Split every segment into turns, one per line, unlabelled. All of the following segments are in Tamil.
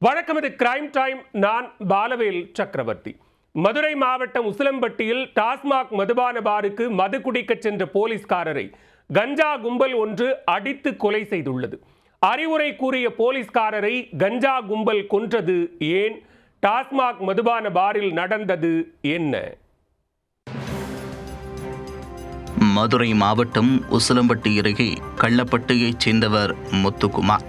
வணக்கம், இது கிரைம் டைம். நான் பாலவேல் சக்கரவர்த்தி. மதுரை மாவட்டம் உசிலம்பட்டியில் டாஸ்மாக் மதுபான பாருக்கு மது குடிக்க சென்ற போலீஸ்காரரை கஞ்சா கும்பல் ஒன்று அடித்து கொலை செய்துள்ளது. அறிவுரை கூறிய போலீஸ்காரரை கஞ்சா கும்பல் கொன்றது ஏன்? டாஸ்மாக் மதுபான பாரில் நடந்தது என்ன?
மதுரை மாவட்டம் உசிலம்பட்டி அருகே கள்ளப்பட்டியைச் சேர்ந்தவர் முத்துக்குமார்.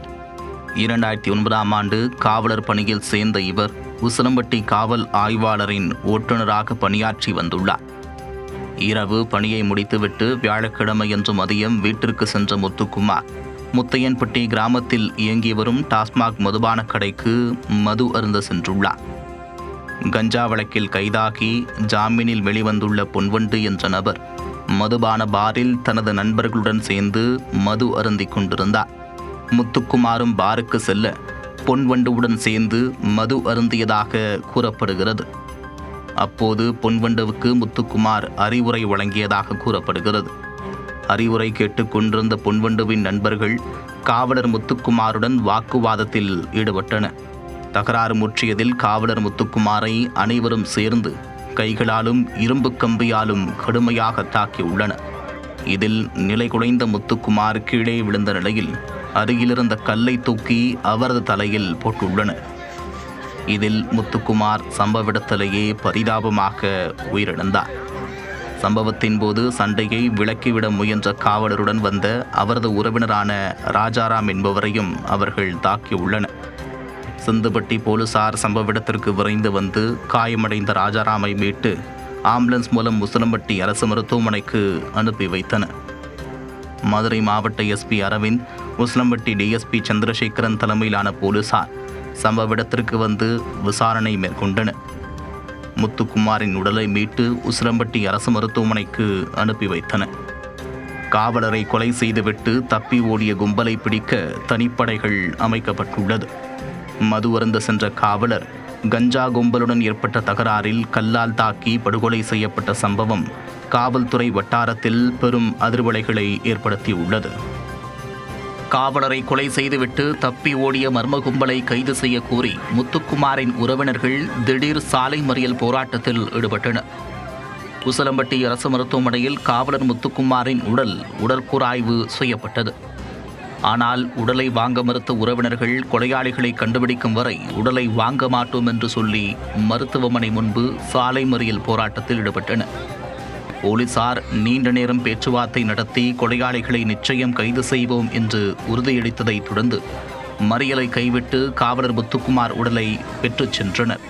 2009ஆம் ஆண்டு காவலர் பணியில் சேர்ந்த இவர் உசிலம்பட்டி காவல் ஆய்வாளரின் ஓட்டுநராக பணியாற்றி வந்துள்ளார். இரவு பணியை முடித்துவிட்டு வியாழக்கிழமையன்று மதியம் வீட்டிற்கு சென்ற முத்துக்குமார் முத்தையன்பட்டி கிராமத்தில் இயங்கி வரும் டாஸ்மாக் மதுபான கடைக்கு மது அருந்த சென்றுள்ளார். கஞ்சா வழக்கில் கைதாகி ஜாமீனில் வெளிவந்துள்ள பொன்வண்டு என்ற நபர் மதுபான பாரில் தனது நண்பர்களுடன் சேர்ந்து மது அருந்திக் கொண்டிருந்தார். முத்துக்குமாரும் பாருக்கு செல்ல பொன்வண்டுவுடன் சேர்ந்து மது அருந்தியதாக கூறப்படுகிறது. அப்போது பொன்வண்டுவுக்கு முத்துக்குமார் அறிவுரை வழங்கியதாக கூறப்படுகிறது. அறிவுரை கேட்டுக்கொண்டிருந்த பொன்வண்டுவின் நண்பர்கள் காவலர் முத்துக்குமாருடன் வாக்குவாதத்தில் ஈடுபட்டனர். தகராறு முற்றியதில் காவலர் முத்துக்குமாரை அனைவரும் சேர்ந்து கைகளாலும் இரும்பு கம்பியாலும் கடுமையாக தாக்கியுள்ளனர். இதில் நிலை குலைந்த முத்துக்குமார் கீழே விழுந்த நிலையில் அருகிலிருந்த கல்லை தூக்கி அவரது தலையில் போட்டுள்ளனர். இதில் முத்துக்குமார் சம்பவ இடத்திலேயே பரிதாபமாக உயிரிழந்தார். சம்பவத்தின் போது சண்டையை விலக்கிவிட முயன்ற காவலருடன் வந்த அவரது உறவினரான ராஜாராம் என்பவரையும் அவர்கள் தாக்கியுள்ளனர். சிந்துப்பட்டி போலீசார் சம்பவ இடத்திற்கு விரைந்து வந்து காயமடைந்த ராஜாராமை மீட்டு ஆம்புலன்ஸ் மூலம் உசிலம்பட்டி அரசு மருத்துவமனைக்கு அனுப்பி வைத்தனர். மதுரை மாவட்ட எஸ்பி அரவிந்த், உசிலம்பட்டி டிஎஸ்பி சந்திரசேகரன் தலைமையிலான போலீசார் சம்பவ இடத்திற்கு வந்து விசாரணை மேற்கொண்டனர். முத்துக்குமாரின் உடலை மீட்டு உசிலம்பட்டி அரசு மருத்துவமனைக்கு அனுப்பி வைத்தனர். காவலரை கொலை செய்துவிட்டு தப்பி ஓடிய கும்பலை பிடிக்க தனிப்படைகள் அமைக்கப்பட்டுள்ளது. மது அருந்த சென்ற காவலர் கஞ்சா கும்பலுடன் ஏற்பட்ட தகராறில் கல்லால் தாக்கி படுகொலை செய்யப்பட்ட சம்பவம் காவல்துறை வட்டாரத்தில் பெரும் அதிர்வலைகளை ஏற்படுத்தியுள்ளது. காவலரை கொலை செய்துவிட்டு தப்பி ஓடிய மர்ம கும்பலை கைது செய்ய கோரி முத்துக்குமாரின் உறவினர்கள் திடீர் சாலை மறியல் போராட்டத்தில் ஈடுபட்டனர். உசிலம்பட்டி அரசு மருத்துவமனையில் காவலர் முத்துக்குமாரின் உடற்கூறாய்வு செய்யப்பட்டது. ஆனால் உடலை வாங்க மறுத்த உறவினர்கள் கொலையாளிகளை கண்டுபிடிக்கும் வரை உடலை வாங்க மாட்டோம் என்று சொல்லி மருத்துவமனை முன்பு சாலை மறியல் போராட்டத்தில் ஈடுபட்டனர். போலீசார் நீண்ட நேரம் பேச்சுவார்த்தை நடத்தி கொலையாளிகளை நிச்சயம் கைது செய்வோம் என்று உறுதியளித்ததைத் தொடர்ந்து மறியலை கைவிட்டு காவலர் முத்துக்குமார் உடலை பெற்றுச் சென்றனர்.